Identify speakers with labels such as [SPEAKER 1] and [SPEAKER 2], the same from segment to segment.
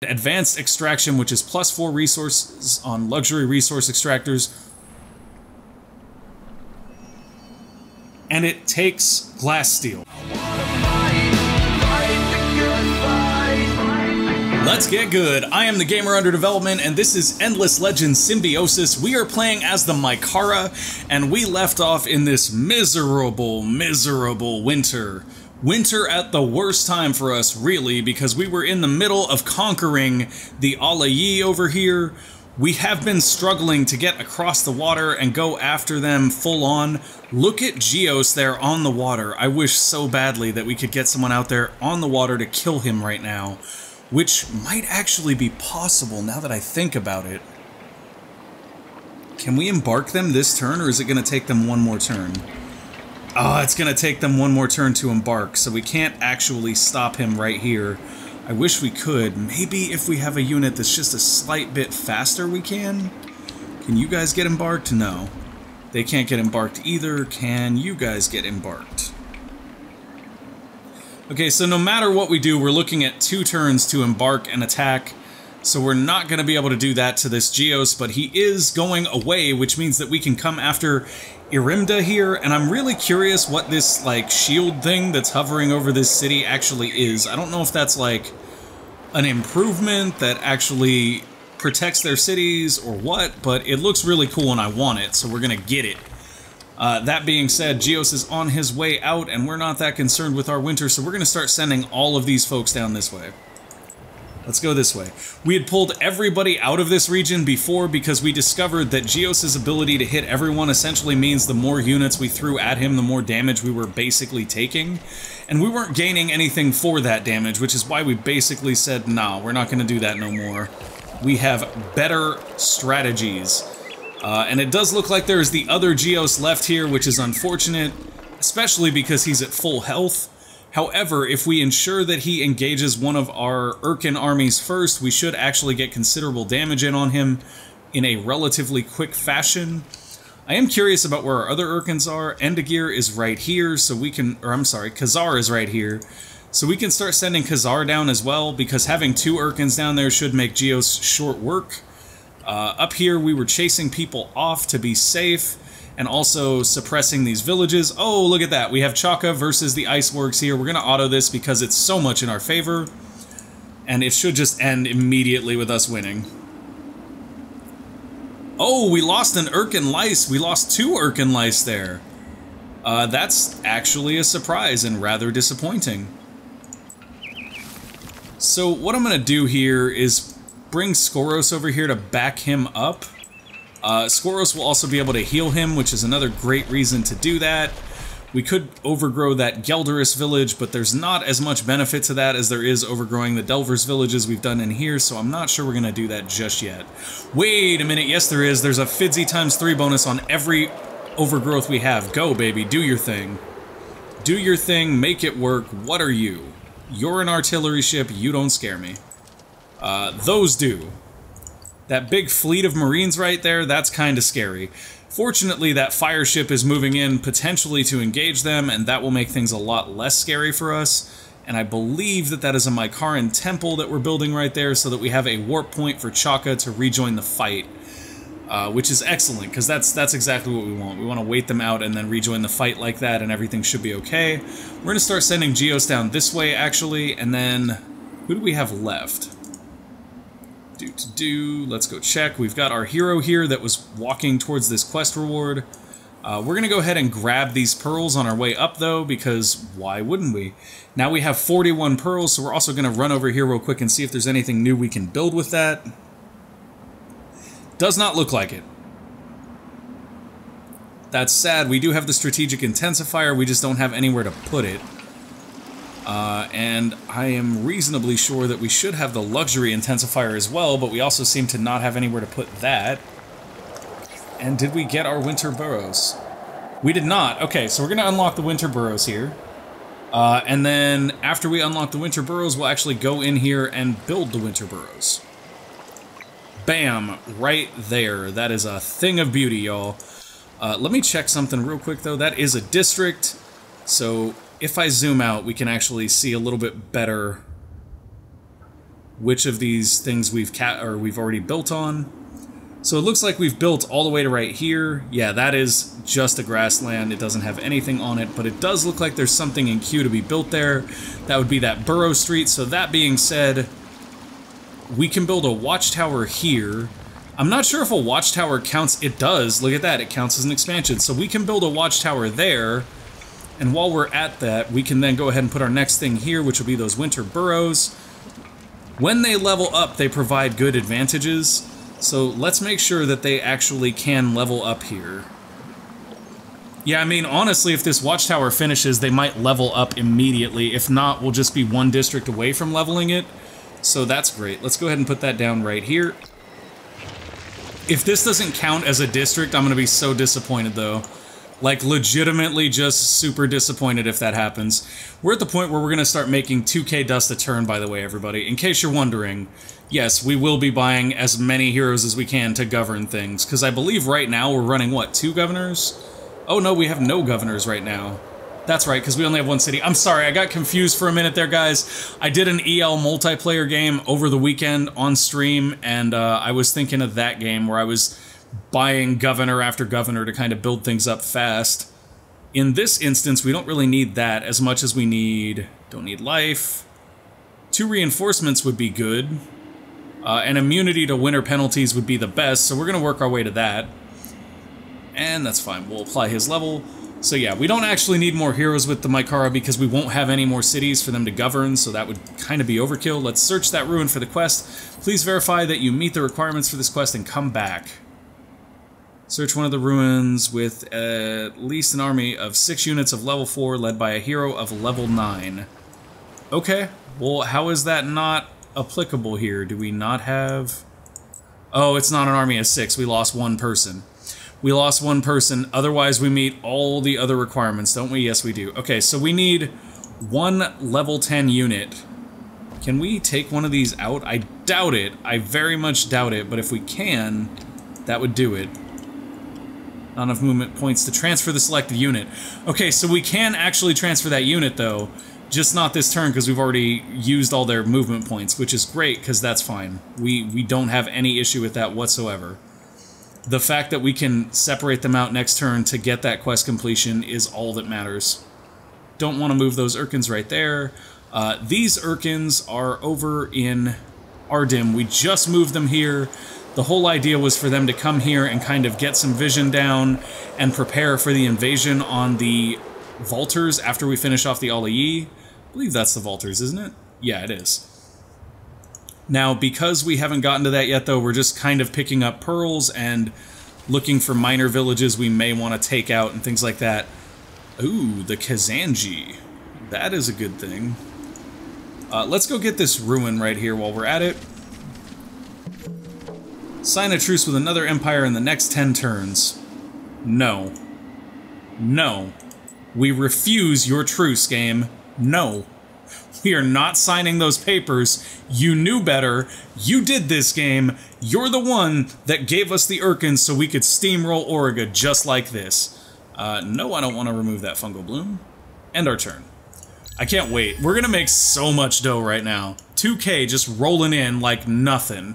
[SPEAKER 1] Advanced extraction, which is +4 resources on luxury resource extractors. And it takes glass steel. Let's get good. I am the gamer under development, and this is Endless Legends Symbiosis. We are playing as the Mykara, and we left off in this miserable winter. Winter at the worst time for us, really, because we were in the middle of conquering the Auriga over here. We have been struggling to get across the water and go after them full on. Look at Geos there on the water. I wish so badly that we could get someone out there on the water to kill him right now, which might actually be possible now that I think about it. Can we embark them this turn, or is it going to take them one more turn? Oh, it's going to take them one more turn to embark, so we can't actually stop him right here. I wish we could. Maybe if we have a unit that's just a slight bit faster, we can? Can you guys get embarked? No. They can't get embarked either. Can you guys get embarked? Okay, so no matter what we do, we're looking at 2 turns to embark and attack. So we're not going to be able to do that to this Geos, but he is going away, which means that we can come after Auriga here, and I'm really curious what this, like, shield thing that's hovering over this city actually is. I don't know if that's, like, an improvement that actually protects their cities or what, but it looks really cool and I want it, so we're gonna get it. That being said, Geos is on his way out, and we're not that concerned with our winter, so we're gonna start sending all of these folks down this way. Let's go this way. We had pulled everybody out of this region before because we discovered that Geos' ability to hit everyone essentially means the more units we threw at him, the more damage we were basically taking. And we weren't gaining anything for that damage, which is why we basically said, nah, we're not going to do that no more. We have better strategies. And it does look like there's the other Geos left here, which is unfortunate, especially because he's at full health. However, if we ensure that he engages one of our Urkan armies first, we should actually get considerable damage in on him in a relatively quick fashion. I am curious about where our other Urkans are. Endagir is right here, so we can, or I'm sorry, Khazar is right here. So we can start sending Khazar down as well, because having 2 Urkans down there should make Geos short work. Up here, we were chasing people off to be safe, and also suppressing these villages. Oh, look at that. We have Chaka versus the Iceworks here. We're going to auto this because it's so much in our favor. And it should just end immediately with us winning. Oh, we lost an Urkan Lice. We lost 2 Urkan Lice there. That's actually a surprise and rather disappointing. So what I'm going to do here is bring Skoros over here to back him up. Skoros will also be able to heal him, which is another great reason to do that. We could overgrow that Gelderus village, but there's not as much benefit to that as there is overgrowing the Delvers villages we've done in here, so I'm not sure we're going to do that just yet. Wait a minute, yes there is. There's a Fidzy ×3 bonus on every overgrowth we have. Go, baby, do your thing. Do your thing, make it work. What are you? You're an artillery ship, you don't scare me. Those do. That big fleet of Marines right there, that's kind of scary. Fortunately, that fire ship is moving in potentially to engage them, and that will make things a lot less scary for us. And I believe that that is a Mykaran temple that we're building right there, so that we have a warp point for Chaka to rejoin the fight. Which is excellent, because that's exactly what we want. We want to wait them out and then rejoin the fight like that, and everything should be okay. We're going to start sending Geos down this way, actually, and then... who do we have left? Let's go check. We've got our hero here that was walking towards this quest reward. We're going to go ahead and grab these pearls on our way up, though, because why wouldn't we? Now we have 41 pearls, so we're also going to run over here real quick and see if there's anything new we can build with that. Does not look like it. That's sad. We do have the strategic intensifier, we just don't have anywhere to put it. And I am reasonably sure that we should have the luxury intensifier as well, but we also seem to not have anywhere to put that. And did we get our winter burrows? We did not. Okay, so we're going to unlock the winter burrows here. And then after we unlock the winter burrows, we'll actually go in here and build the winter burrows. Bam! Right there. That is a thing of beauty, y'all. Let me check something real quick, though. That is a district, so... if I zoom out, we can actually see a little bit better which of these things we've already built on. So it looks like we've built all the way to right here. Yeah, that is just a grassland. It doesn't have anything on it, but it does look like there's something in queue to be built there. That would be that burrow street. So that being said, we can build a watchtower here. I'm not sure if a watchtower counts. It does. Look at that. It counts as an expansion. So we can build a watchtower there. And while we're at that, we can then go ahead and put our next thing here, which will be those winter burrows. When they level up, they provide good advantages. So let's make sure that they actually can level up here. Yeah, I mean, honestly, if this watchtower finishes, they might level up immediately. If not, we'll just be one district away from leveling it. So that's great. Let's go ahead and put that down right here. If this doesn't count as a district, I'm going to be so disappointed, though. Like, legitimately just super disappointed if that happens. We're at the point where we're going to start making 2k dust a turn, by the way, everybody. In case you're wondering, yes, we will be buying as many heroes as we can to govern things. Because I believe right now we're running, what, 2 governors? Oh, no, we have no governors right now. That's right, because we only have 1 city. I'm sorry, I got confused for a minute there, guys. I did an EL multiplayer game over the weekend on stream, and I was thinking of that game where I was buying governor after governor to kind of build things up fast. In this instance, we don't really need that as much as we need... Don't need life. 2 reinforcements would be good. And immunity to winter penalties would be the best, so we're going to work our way to that. And that's fine. We'll apply his level. So yeah, we don't actually need more heroes with the Mykara because we won't have any more cities for them to govern, so that would kind of be overkill. Let's search that ruin for the quest. Please verify that you meet the requirements for this quest and come back. Search one of the ruins with at least an army of 6 units of level 4 led by a hero of level 9. Okay, well, how is that not applicable here? Do we not have... Oh, it's not an army of 6. We lost 1 person. We lost 1 person. Otherwise, we meet all the other requirements, don't we? Yes, we do. Okay, so we need 1 level 10 unit. Can we take one of these out? I doubt it. I very much doubt it, but if we can, that would do it. Not enough movement points to transfer the selected unit. Okay, so we can actually transfer that unit, though. Just not this turn, because we've already used all their movement points, which is great, because that's fine. We don't have any issue with that whatsoever. The fact that we can separate them out next turn to get that quest completion is all that matters. Don't want to move those Urkans right there. These Urkans are over in Ardim. We just moved them here. The whole idea was for them to come here and kind of get some vision down and prepare for the invasion on the Vaulters after we finish off the Alii. I believe that's the Vaulters, isn't it? Yeah, it is. Now, because we haven't gotten to that yet, though, we're just kind of picking up pearls and looking for minor villages we may want to take out and things like that. Ooh, the Kazanji. That is a good thing. Let's go get this ruin right here while we're at it. Sign a truce with another empire in the next 10 turns. No. No. We refuse your truce, game. No. We are not signing those papers. You knew better. You did this, game. You're the one that gave us the Urkans so we could steamroll Auriga just like this. No, I don't want to remove that fungal bloom. End our turn. I can't wait. We're going to make so much dough right now. 2k just rolling in like nothing.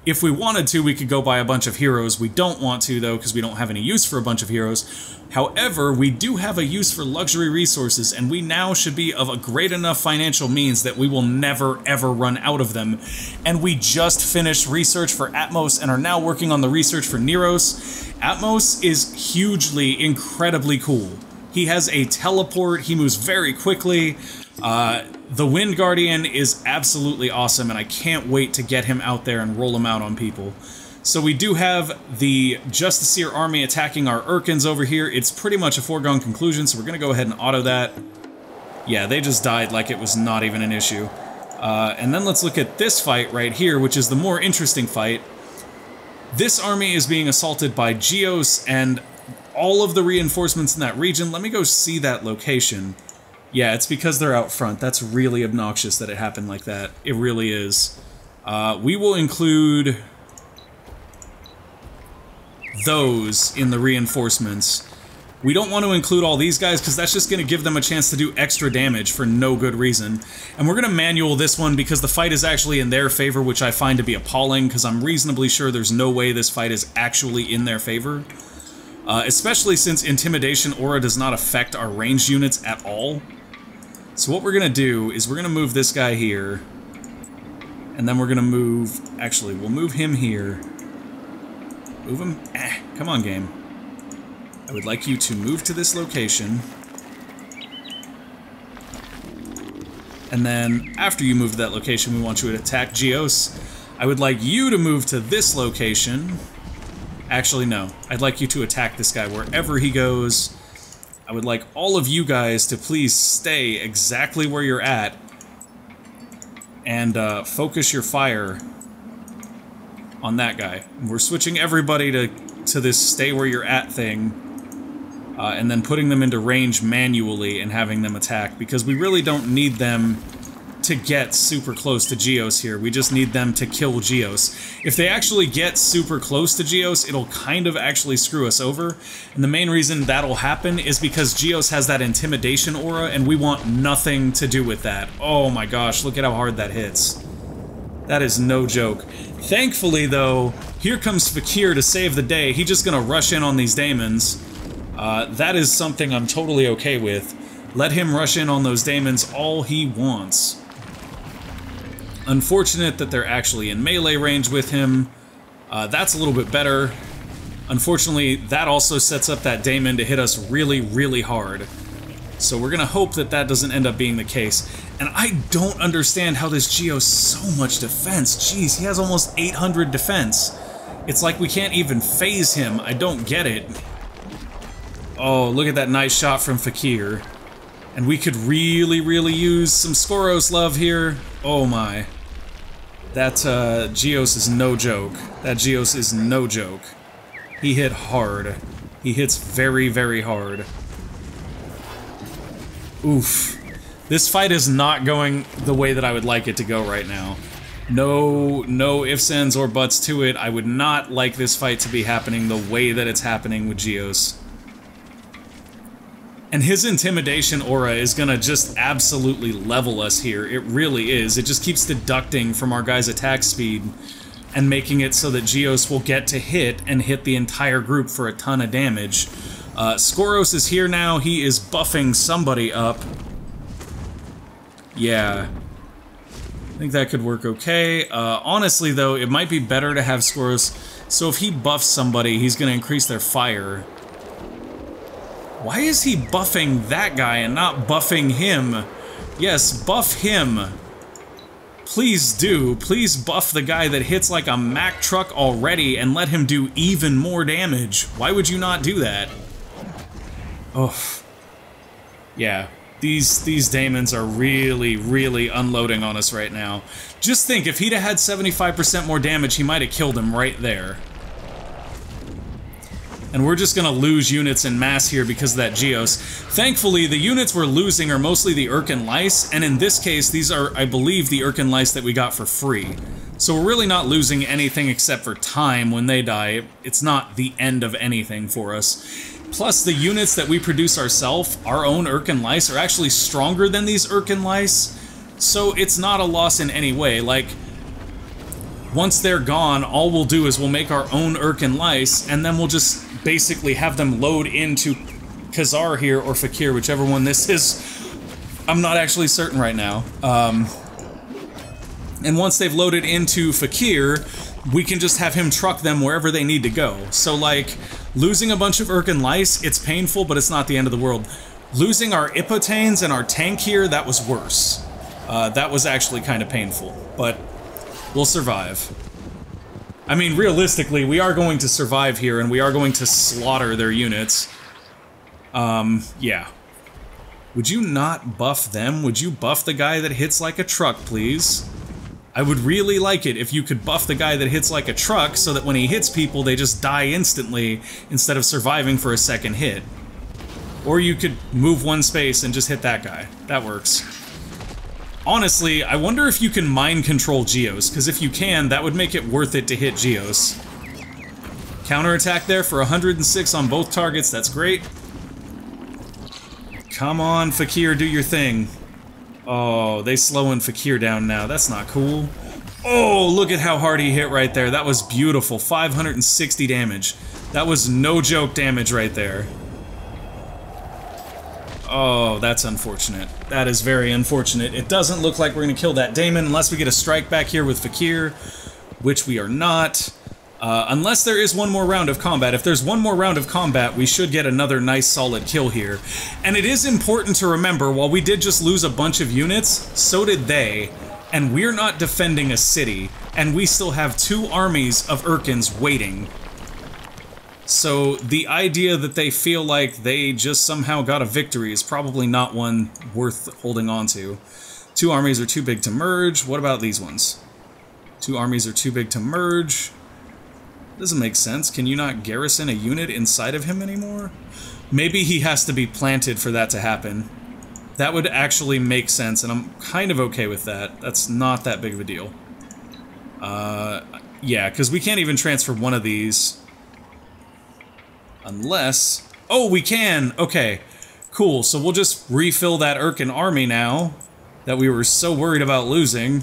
[SPEAKER 1] If we wanted to, we could go buy a bunch of heroes. We don't want to, though, because we don't have any use for a bunch of heroes. However, we do have a use for luxury resources, and we now should be of a great enough financial means that we will never, ever run out of them. And we just finished research for Atmos and are now working on the research for Neros. Atmos is hugely, incredibly cool. He has a teleport, he moves very quickly. The Wind Guardian is absolutely awesome, and I can't wait to get him out there and roll him out on people. So we do have the Justiciar army attacking our Urkans over here. It's pretty much a foregone conclusion, so we're going to go ahead and auto that. Yeah, they just died like it was not even an issue. And then let's look at this fight right here, which is the more interesting fight. This army is being assaulted by Geos and all of the reinforcements in that region. Let me go see that location. Yeah, it's because they're out front. That's really obnoxious that it happened like that. It really is. We will include those in the reinforcements. We don't want to include all these guys because that's just going to give them a chance to do extra damage for no good reason. And we're going to manual this one because the fight is actually in their favor, which I find to be appalling because I'm reasonably sure there's no way this fight is actually in their favor. Especially since Intimidation Aura does not affect our ranged units at all. So what we're going to do is we're going to move this guy here. And then we're going to move... Actually, we'll move him here. Move him... come on, game. I would like you to move to this location. And then, after you move to that location, we want you to attack Geos. I would like you to move to this location. Actually, no. I'd like you to attack this guy wherever he goes. I would like all of you guys to please stay exactly where you're at. And focus your fire on that guy. We're switching everybody to this stay where you're at thing. And then putting them into range manually and having them attack, because we really don't need them to get super close to Geos here. We just need them to kill Geos. If they actually get super close to Geos, it'll kind of actually screw us over. And the main reason that'll happen is because Geos has that Intimidation Aura, and we want nothing to do with that. Oh my gosh, look at how hard that hits. That is no joke. Thankfully, though, here comes Fakir to save the day. He's just gonna rush in on these daemons. That is something I'm totally okay with. Let him rush in on those daemons all he wants. Unfortunate that they're actually in melee range with him. That's a little bit better. Unfortunately, that also sets up that daemon to hit us really, really hard. So we're gonna hope that that doesn't end up being the case. And I don't understand how this Geo's so much defense. Jeez, he has almost 800 defense. It's like we can't even phase him. I don't get it. Oh, look at that nice shot from Fakir. And we could really, really use some Skoros love here. Oh my. That Geos is no joke. That Geos is no joke. He hit hard. He hits very, very hard. Oof. This fight is not going the way that I would like it to go right now. No ifs, ands, or buts to it. I would not like this fight to be happening the way that it's happening with Geos. And his Intimidation Aura is gonna just absolutely level us here. It really is. It just keeps deducting from our guy's attack speed and making it so that Geos will get to hit and hit the entire group for a ton of damage. Skoros is here now. He is buffing somebody up. Yeah. I think that could work okay. Honestly, though, it might be better to have Skoros. So if he buffs somebody, he's gonna increase their fire. Why is he buffing that guy and not buffing him? Yes, buff him. Please do. Please buff the guy that hits like a Mack truck already and let him do even more damage. Why would you not do that? Oh. Yeah. These daemons are really, really unloading on us right now. Just think, if he'd have had 75% more damage, he might have killed him right there. And we're just gonna lose units en masse here because of that Geos. Thankfully, the units we're losing are mostly the Urkan lice, and in this case, these are, I believe, the Urkan lice that we got for free. So we're really not losing anything except for time when they die. It's not the end of anything for us. Plus, the units that we produce ourselves, our own Urkan lice, are actually stronger than these Urkan lice, so it's not a loss in any way. Like, once they're gone, all we'll do is we'll make our own Urkan lice, and then we'll just basically have them load into Khazar here, or Fakir, whichever one this is. I'm not actually certain right now. And once they've loaded into Fakir, we can just have him truck them wherever they need to go. So, like, losing a bunch of Urkan lice, it's painful, but it's not the end of the world. Losing our Ipotanes and our tank here, that was worse. That was actually kind of painful, but we'll survive. I mean, realistically, we are going to survive here, and we are going to slaughter their units. Yeah. Would you not buff them? Would you buff the guy that hits like a truck, please? I would really like it if you could buff the guy that hits like a truck so that when he hits people, they just die instantly instead of surviving for a second hit. Or you could move one space and just hit that guy. That works. Honestly, I wonder if you can mind control Geos, because if you can, that would make it worth it to hit Geos. Counterattack there for 106 on both targets, that's great. Come on, Fakir, do your thing. Oh, they slowing Fakir down now. That's not cool. Oh, look at how hard he hit right there. That was beautiful. 560 damage. That was no joke damage right there. Oh, that's unfortunate. That is very unfortunate. It doesn't look like we're going to kill that Daemon unless we get a strike back here with Fakir, which we are not. Unless there is one more round of combat. If there's one more round of combat, we should get another nice solid kill here. And it is important to remember, while we did just lose a bunch of units, so did they. And we're not defending a city, and we still have 2 armies of Urkans waiting. So the idea that they feel like they just somehow got a victory is probably not one worth holding on to. 2 armies are too big to merge. What about these ones? 2 armies are too big to merge. Doesn't make sense. Can you not garrison a unit inside of him anymore? Maybe he has to be planted for that to happen. That would actually make sense, and I'm kind of okay with that. That's not that big of a deal. Yeah, because we can't even transfer one of these. Unless... Oh, we can! Okay, cool. So we'll just refill that Urkan army now that we were so worried about losing.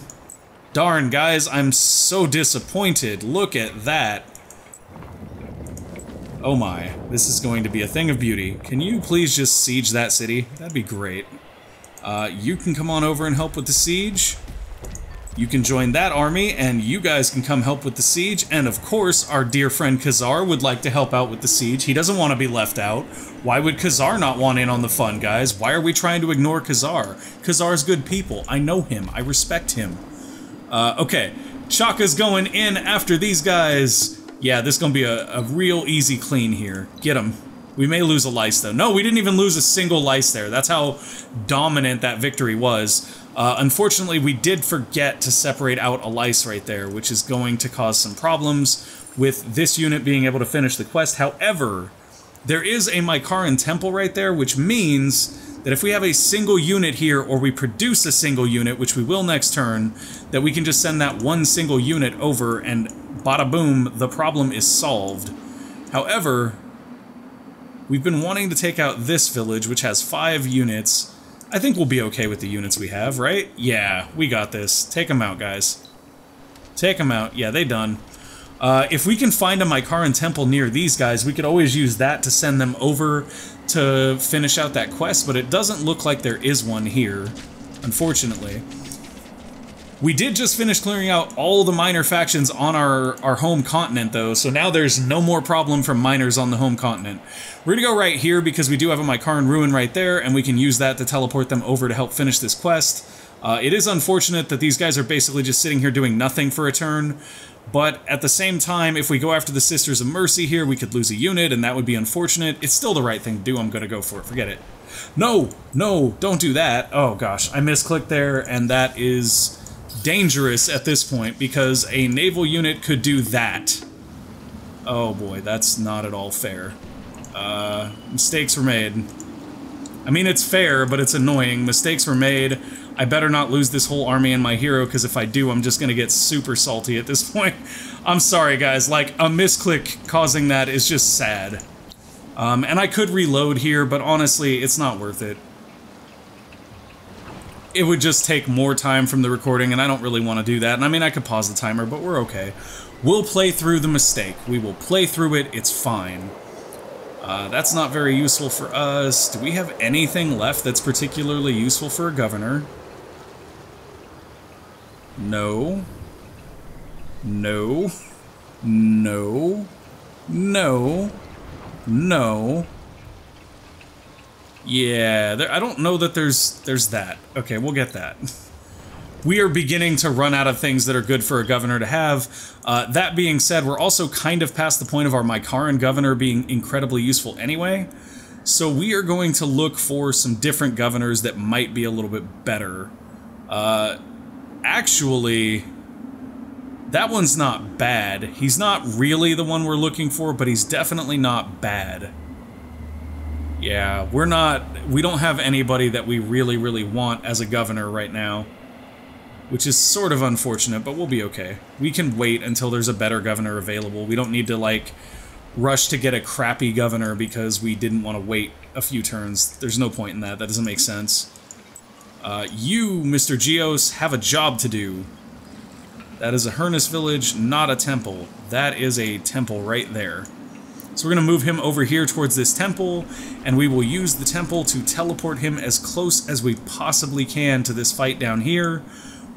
[SPEAKER 1] Darn, guys, I'm so disappointed. Look at that. Oh my, this is going to be a thing of beauty. Can you please just siege that city? That'd be great. You can come on over and help with the siege. You can join that army, and you guys can come help with the siege. And of course, our dear friend Khazar would like to help out with the siege. He doesn't want to be left out. Why would Khazar not want in on the fun, guys? Why are we trying to ignore Khazar? Khazar's good people. I know him. I respect him. Okay. Chaka's going in after these guys. Yeah, this is going to be a real easy clean here. Get him. We may lose a lice, though. No, we didn't even lose a single lice there. That's how dominant that victory was. Unfortunately, we did forget to separate out a lice right there, which is going to cause some problems with this unit being able to finish the quest. However, there is a Mykaran temple right there, which means that if we have a single unit here, or we produce a single unit, which we will next turn, that we can just send that one single unit over, and bada boom, the problem is solved. However, we've been wanting to take out this village, which has 5 units. I think we'll be okay with the units we have, right? Yeah, we got this. Take them out, guys. Take them out. Yeah, they done. If we can find a Mykaran temple near these guys, we could always use that to send them over to finish out that quest, but it doesn't look like there is one here, unfortunately. We did just finish clearing out all the minor factions on our home continent, though, so now there's no more problem from miners on the home continent. We're gonna go right here because we do have a Mykaran ruin right there, and we can use that to teleport them over to help finish this quest. It is unfortunate that these guys are basically just sitting here doing nothing for a turn, but at the same time, if we go after the Sisters of Mercy here, we could lose a unit, and that would be unfortunate. It's still the right thing to do. I'm gonna go for it. Forget it. No! No! Don't do that! Oh gosh, I misclicked there, and that is dangerous at this point, because a naval unit could do that. Oh boy, that's not at all fair. Mistakes were made. I mean, it's fair, but it's annoying. Mistakes were made. I better not lose this whole army and my hero, because if I do, I'm just gonna get super salty at this point. I'm sorry, guys. Like, a misclick causing that is just sad. And I could reload here, but honestly, it's not worth it. It would just take more time from the recording, and I don't really want to do that. And I mean, I could pause the timer, but we're okay. We'll play through the mistake. We will play through it. It's fine. That's not very useful for us. Do we have anything left that's particularly useful for a governor? No. No. No. No. No. Yeah, I don't know that there's that. Okay, we'll get that. We are beginning to run out of things that are good for a governor to have. That being said, we're also kind of past the point of our Mykaran governor being incredibly useful anyway. So we are going to look for some different governors that might be a little bit better. Actually, that one's not bad. He's not really the one we're looking for, but he's definitely not bad. Yeah, we don't have anybody that we really want as a governor right now. Which is sort of unfortunate, but we'll be okay. We can wait until there's a better governor available. We don't need to, like, rush to get a crappy governor because we didn't want to wait a few turns. There's no point in that. That doesn't make sense. You, Mr. Geos, have a job to do. That is a Hernus village, not a temple. That is a temple right there. So we're going to move him over here towards this temple, and we will use the temple to teleport him as close as we possibly can to this fight down here,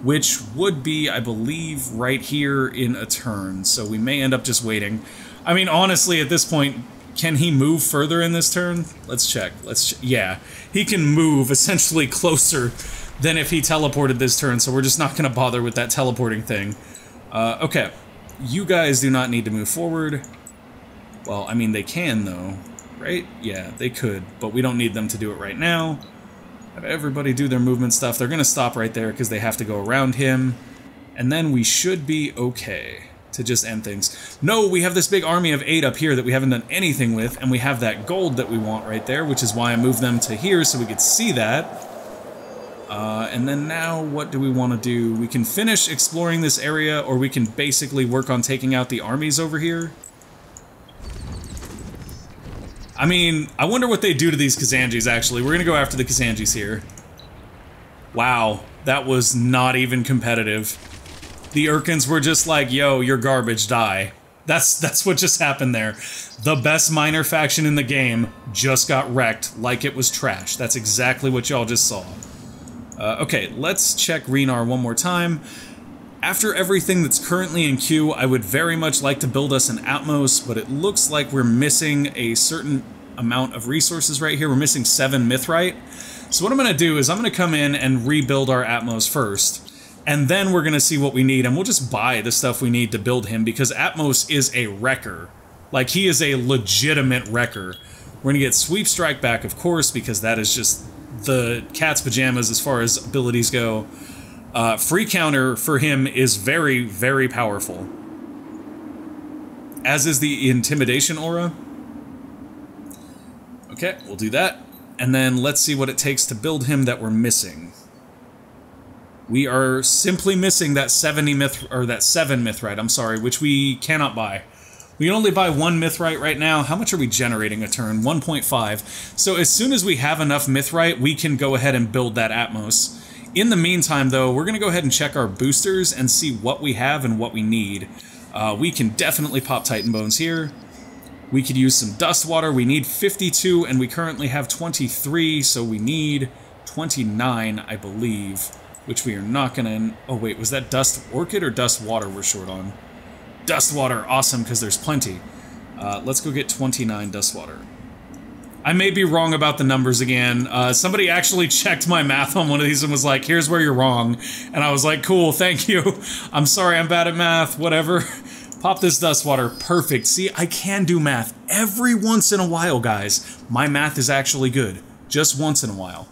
[SPEAKER 1] which would be, I believe, right here in a turn. So we may end up just waiting. I mean, honestly, at this point, can he move further in this turn? Let's check. Yeah, he can move essentially closer than if he teleported this turn, so we're just not going to bother with that teleporting thing. Okay, you guys do not need to move forward. Well, I mean, they can, though, right? Yeah, they could, but we don't need them to do it right now. Have everybody do their movement stuff. They're going to stop right there because they have to go around him, and then we should be okay to just end things. No, we have this big army of 8 up here that we haven't done anything with, and we have that gold that we want right there, which is why I moved them to here so we could see that. And then now, what do we want to do? We can finish exploring this area, or we can basically work on taking out the armies over here. I mean, I wonder what they do to these Kazanjis, actually. We're going to go after the Kazanjis here. Wow, that was not even competitive. The Urkans were just like, yo, you're garbage, die. That's what just happened there. The best minor faction in the game just got wrecked like it was trash. That's exactly what y'all just saw. Okay, let's check Renar one more time. After everything that's currently in queue, I would very much like to build us an Atmos, but it looks like we're missing a certain amount of resources right here. We're missing 7 Mithrite. So what I'm going to do is I'm going to come in and rebuild our Atmos first, and then we're going to see what we need, and we'll just buy the stuff we need to build him, because Atmos is a wrecker. Like, he is a legitimate wrecker. We're going to get Sweep Strike back, of course, because that is just the cat's pajamas as far as abilities go. Free counter for him is very, very powerful. As is the intimidation aura. Okay, we'll do that. And then let's see what it takes to build him that we're missing. We are simply missing that 7 Mithrite, I'm sorry, which we cannot buy. We can only buy 1 Mithrite right now. How much are we generating a turn? 1.5. So as soon as we have enough Mithrite, we can go ahead and build that Atmos. In the meantime, though, we're going to go ahead and check our boosters and see what we have and what we need. We can definitely pop Titan Bones here. We could use some Dust Water. We need 52, and we currently have 23, so we need 29, I believe, which we are not going to... Oh, wait, was that Dust Orchid or Dust Water we're short on? Dust Water, awesome, because there's plenty. Let's go get 29 Dust Water. I may be wrong about the numbers again. Somebody actually checked my math on one of these and was like, here's where you're wrong. And I was like, cool, thank you. I'm sorry, I'm bad at math, whatever. Pop this Dust Water, perfect. See, I can do math every once in a while, guys. My math is actually good, just once in a while.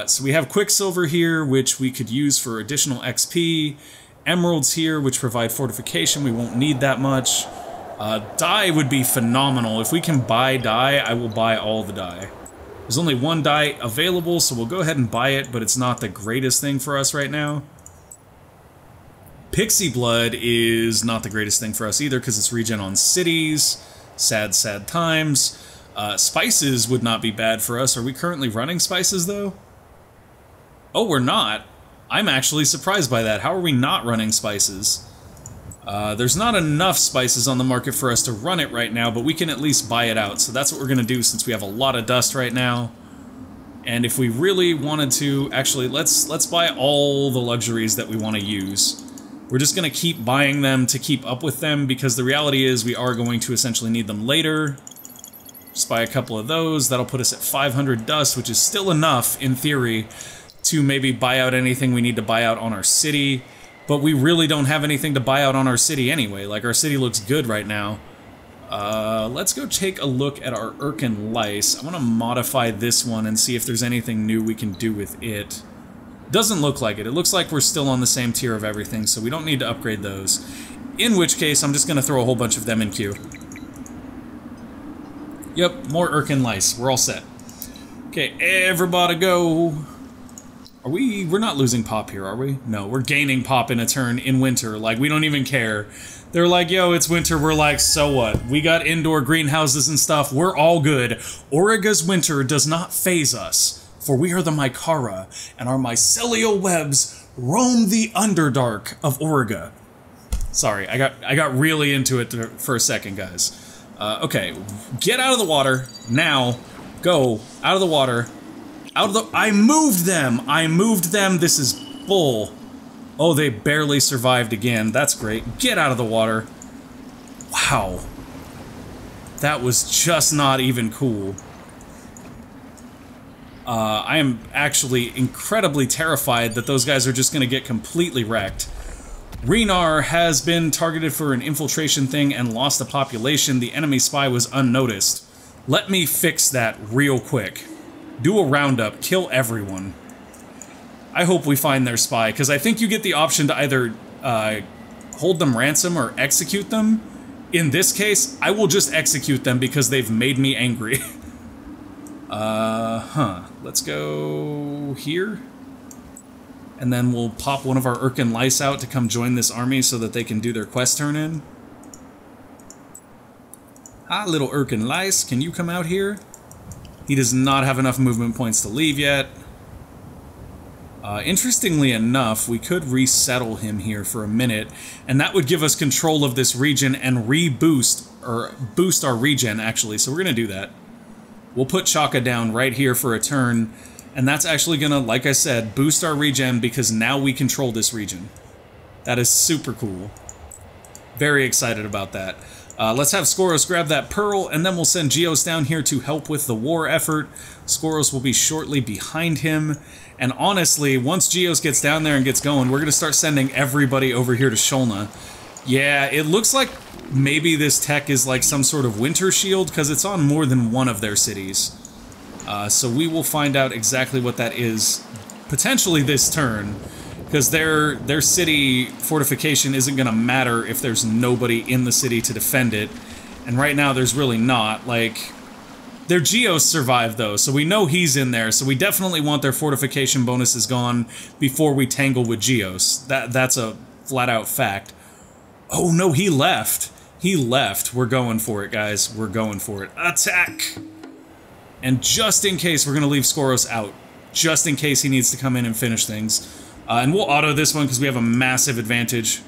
[SPEAKER 1] So we have Quicksilver here, which we could use for additional XP. Emeralds here, which provide fortification. We won't need that much. Dye would be phenomenal. If we can buy dye, I will buy all the dye. There's only 1 dye available, so we'll go ahead and buy it, but it's not the greatest thing for us right now. Pixie Blood is not the greatest thing for us either, because it's regen on cities. Sad, sad times. Spices would not be bad for us. Are we currently running spices, though? Oh, we're not. I'm actually surprised by that. How are we not running spices? There's not enough spices on the market for us to run it right now, but we can at least buy it out. So that's what we're going to do since we have a lot of dust right now. And if we really wanted to... Actually, let's buy all the luxuries that we want to use. We're just going to keep buying them to keep up with them, because the reality is we are going to essentially need them later. Just buy a couple of those. That'll put us at 500 dust, which is still enough, in theory, to maybe buy out anything we need to buy out on our city. But we really don't have anything to buy out on our city anyway. Like, our city looks good right now. Let's go take a look at our Urkan lice. I want to modify this one and see if there's anything new we can do with it. Doesn't look like it. It looks like we're still on the same tier of everything, so we don't need to upgrade those. In which case, I'm just going to throw a whole bunch of them in queue. Yep, more Urkan lice. We're all set. Okay, everybody go. We're not losing pop here, are we? No, we're gaining pop in a turn in winter. Like, we don't even care. They're like, yo, it's winter. We're like, so what? We got indoor greenhouses and stuff. We're all good. Auriga's winter does not faze us, for we are the Mykara, and our mycelial webs roam the Underdark of Auriga. Sorry, I got really into it for a second, guys. Okay, get out of the water now. Go out of the water. I moved them! I moved them! This is bull. Oh, they barely survived again. That's great. Get out of the water. Wow. That was just not even cool. I am actually incredibly terrified that those guys are just gonna get completely wrecked. Renar has been targeted for an infiltration thing and lost a population. The enemy spy was unnoticed. Let me fix that real quick. Do a roundup, kill everyone. I hope we find their spy, because I think you get the option to either hold them ransom or execute them. In this case, I will just execute them because they've made me angry. Let's go here. And then we'll pop one of our Urkan lice out to come join this army so that they can do their quest turn in. Hi, little Urkan lice, can you come out here? He does not have enough movement points to leave yet. Interestingly enough, we could resettle him here for a minute, and that would give us control of this region and boost our regen, actually, so we're gonna do that. We'll put Chaka down right here for a turn, and that's actually gonna, like I said, boost our regen because now we control this region. That is super cool. Very excited about that. Let's have Skoros grab that pearl, and then we'll send Geos down here to help with the war effort. Skoros will be shortly behind him. And honestly, once Geos gets down there and gets going, we're going to start sending everybody over here to Sholna. Yeah, it looks like maybe this tech is like some sort of winter shield, because it's on more than one of their cities. So we will find out exactly what that is, potentially this turn. Because their city fortification isn't going to matter if there's nobody in the city to defend it. And right now there's really not. Like, their Geos survived though, so we know he's in there, so we definitely want their fortification bonuses gone before we tangle with Geos. That's a flat-out fact. Oh no, he left. He left. We're going for it, guys. We're going for it. Attack! And just in case, we're going to leave Skoros out. Just in case he needs to come in and finish things. And we'll auto this one because we have a massive advantage.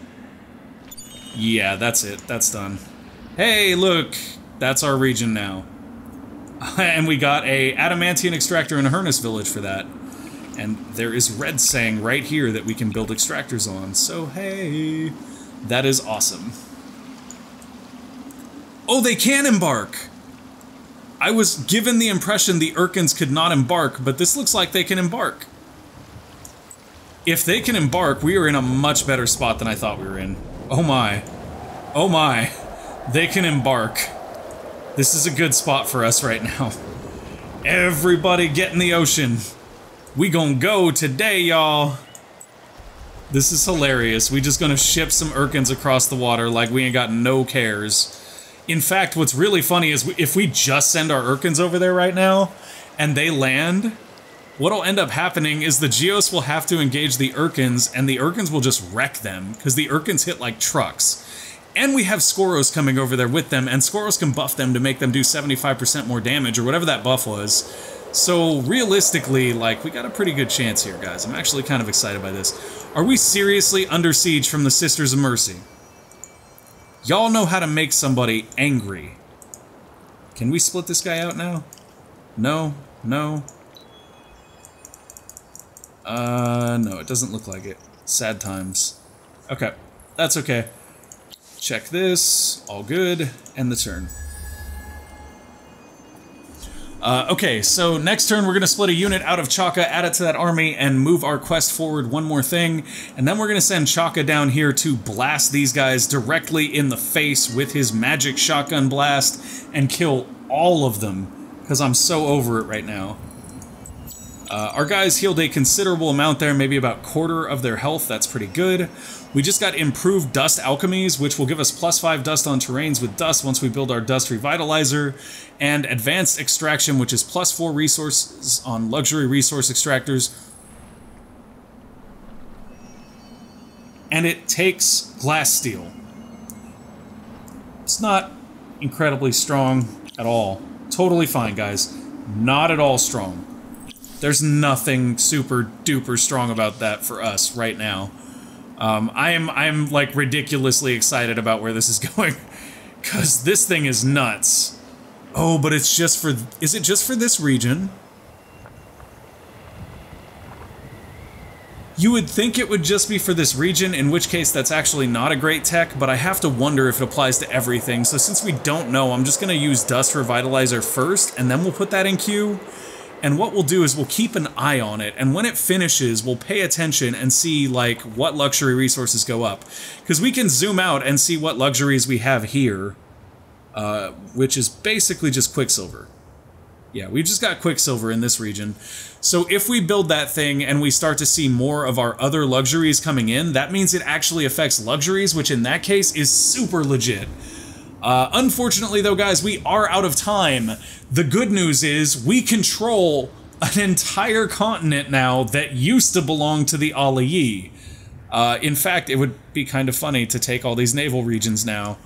[SPEAKER 1] Yeah, that's it. That's done. Hey, look! That's our region now. And we got a Adamantian extractor in a Hernus village for that. And there is Red Sang right here that we can build extractors on. So, hey, that is awesome. Oh, they can embark! I was given the impression the Urkans could not embark, but this looks like they can embark. If they can embark, we are in a much better spot than I thought we were in. Oh my. Oh my. They can embark. This is a good spot for us right now. Everybody get in the ocean. We gonna go today, y'all. This is hilarious. We just gonna ship some Urkans across the water like we ain't got no cares. In fact, what's really funny is if we just send our Urkans over there right now, and they land, what'll end up happening is the Geos will have to engage the Urkans, and the Urkans will just wreck them, because the Urkans hit like trucks. And we have Skoros coming over there with them, and Skoros can buff them to make them do 75% more damage, or whatever that buff was. So, realistically, like, we got a pretty good chance here, guys. I'm actually kind of excited by this. Are we seriously under siege from the Sisters of Mercy? Y'all know how to make somebody angry. Can we split this guy out now? No? No? No, it doesn't look like it. Sad times. Okay, that's okay. Check this. All good. End the turn. Okay, so next turn we're going to split a unit out of Chaka, add it to that army, and move our quest forward one more thing. And then we're going to send Chaka down here to blast these guys directly in the face with his magic shotgun blast and kill all of them, because I'm so over it right now. Our guys healed a considerable amount there, maybe about quarter of their health. That's pretty good. We just got improved dust alchemies, which will give us +5 dust on terrains with dust once we build our dust revitalizer, and advanced extraction, which is +4 resources on luxury resource extractors. and it takes glass steel. It's not incredibly strong at all. Totally fine, guys. Not at all strong. There's nothing super duper strong about that for us right now. I'm like ridiculously excited about where this is going, because this thing is nuts. Oh, but it's just for, is it just for this region? You would think it would just be for this region, in which case that's actually not a great tech, but I have to wonder if it applies to everything. So since we don't know, I'm just going to use Dust Revitalizer first, and then we'll put that in queue. And what we'll do is we'll keep an eye on it, and when it finishes, we'll pay attention and see, like, what luxury resources go up. Because we can zoom out and see what luxuries we have here, which is basically just Quicksilver. Yeah, we've just got Quicksilver in this region. So if we build that thing and we start to see more of our other luxuries coming in, that means it actually affects luxuries, which in that case is super legit. Unfortunately, though, guys, we are out of time. The good news is we control an entire continent now that used to belong to the Alayi. In fact, it would be kind of funny to take all these naval regions now.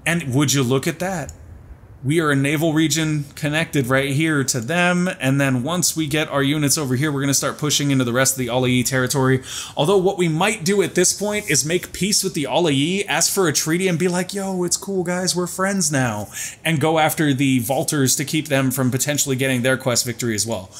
[SPEAKER 1] And would you look at that? We are a naval region connected right here to them, and then once we get our units over here, we're going to start pushing into the rest of the Alayi territory. Although what we might do at this point is make peace with the Alayi, ask for a treaty, and be like, yo, it's cool, guys, we're friends now, and go after the Vaulters to keep them from potentially getting their quest victory as well.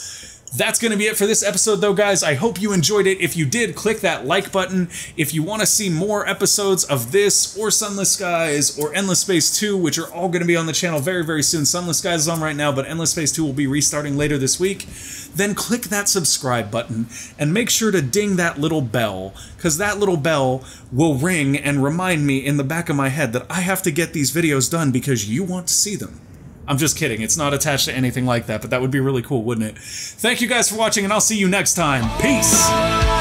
[SPEAKER 1] That's going to be it for this episode, though, guys. I hope you enjoyed it. If you did, click that like button. If you want to see more episodes of this, or Sunless Skies, or Endless Space 2, which are all going to be on the channel very, very soon. Sunless Skies is on right now, but Endless Space 2 will be restarting later this week. Then click that subscribe button, and make sure to ding that little bell, because that little bell will ring and remind me in the back of my head that I have to get these videos done because you want to see them. I'm just kidding, it's not attached to anything like that, but that would be really cool, wouldn't it? Thank you guys for watching, and I'll see you next time. Peace!